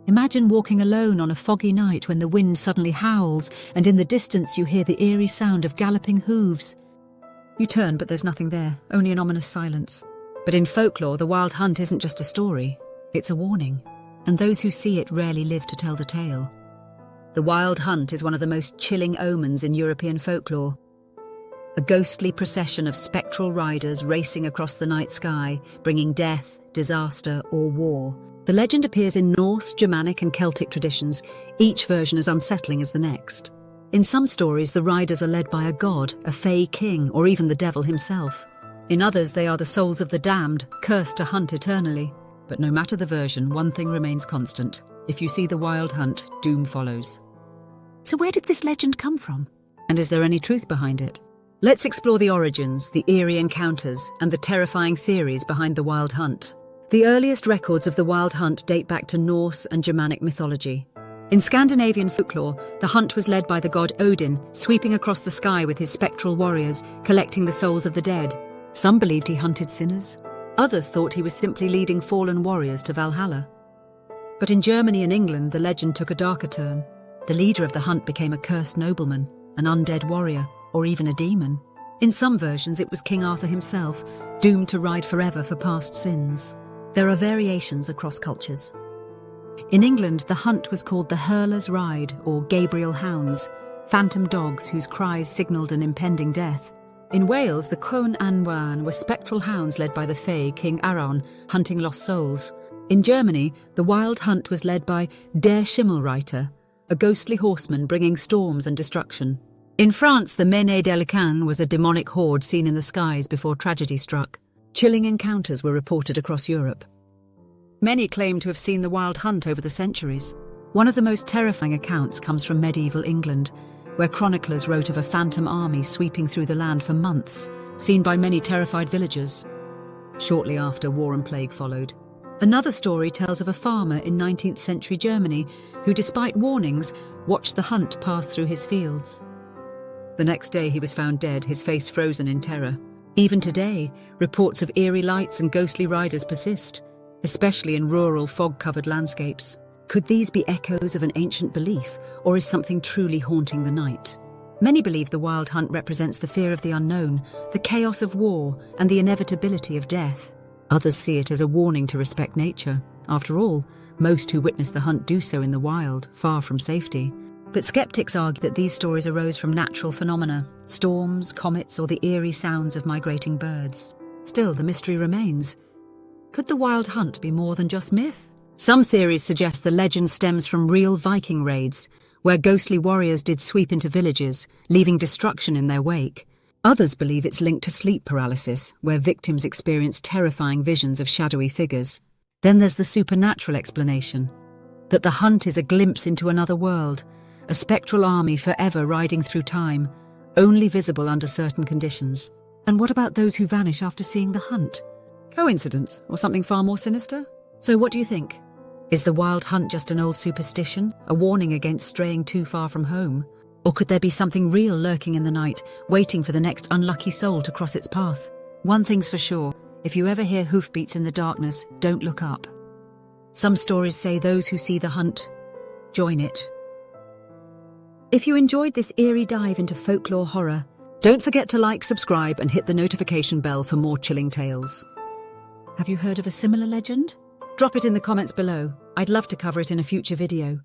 Imagine walking alone on a foggy night when the wind suddenly howls and in the distance you hear the eerie sound of galloping hooves. You turn, but there's nothing there, only an ominous silence. But in folklore, the wild hunt isn't just a story, it's a warning. And those who see it rarely live to tell the tale. The wild hunt is one of the most chilling omens in European folklore. A ghostly procession of spectral riders racing across the night sky, bringing death, disaster, or war. The legend appears in Norse, Germanic, and Celtic traditions, each version as unsettling as the next. In some stories, the riders are led by a god, a fey king, or even the devil himself. In others, they are the souls of the damned, cursed to hunt eternally. But no matter the version, one thing remains constant. If you see the wild hunt, doom follows. So where did this legend come from? And is there any truth behind it? Let's explore the origins, the eerie encounters, and the terrifying theories behind the wild hunt. The earliest records of the wild hunt date back to Norse and Germanic mythology. In Scandinavian folklore, the hunt was led by the god Odin, sweeping across the sky with his spectral warriors, collecting the souls of the dead. Some believed he hunted sinners. Others thought he was simply leading fallen warriors to Valhalla. But in Germany and England, the legend took a darker turn. The leader of the hunt became a cursed nobleman, an undead warrior, or even a demon. In some versions, it was King Arthur himself, doomed to ride forever for past sins. There are variations across cultures. In England, the hunt was called the Hurler's Ride, or Gabriel Hounds, phantom dogs whose cries signalled an impending death. In Wales, the Cwn Anwan were spectral hounds led by the Fey King Arawn, hunting lost souls. In Germany, the wild hunt was led by Der Schimmelreiter, a ghostly horseman bringing storms and destruction. In France, the Mene Delican was a demonic horde seen in the skies before tragedy struck. Chilling encounters were reported across Europe. Many claim to have seen the wild hunt over the centuries. One of the most terrifying accounts comes from medieval England, where chroniclers wrote of a phantom army sweeping through the land for months, seen by many terrified villagers. Shortly after, war and plague followed. Another story tells of a farmer in 19th century Germany who, despite warnings, watched the hunt pass through his fields. The next day he was found dead, his face frozen in terror. Even today, reports of eerie lights and ghostly riders persist, especially in rural fog-covered landscapes. Could these be echoes of an ancient belief, or is something truly haunting the night? Many believe the wild hunt represents the fear of the unknown, the chaos of war, and the inevitability of death. Others see it as a warning to respect nature. After all, most who witness the hunt do so in the wild, far from safety. But skeptics argue that these stories arose from natural phenomena, storms, comets, or the eerie sounds of migrating birds. Still, the mystery remains. Could the wild hunt be more than just myth? Some theories suggest the legend stems from real Viking raids, where ghostly warriors did sweep into villages, leaving destruction in their wake. Others believe it's linked to sleep paralysis, where victims experience terrifying visions of shadowy figures. Then there's the supernatural explanation, that the hunt is a glimpse into another world, a spectral army forever riding through time, only visible under certain conditions. And what about those who vanish after seeing the hunt? Coincidence, or something far more sinister? So what do you think? Is the wild hunt just an old superstition, a warning against straying too far from home? Or could there be something real lurking in the night, waiting for the next unlucky soul to cross its path? One thing's for sure, if you ever hear hoofbeats in the darkness, don't look up. Some stories say those who see the hunt join it. If you enjoyed this eerie dive into folklore horror, don't forget to like, subscribe, and hit the notification bell for more chilling tales. Have you heard of a similar legend? Drop it in the comments below. I'd love to cover it in a future video.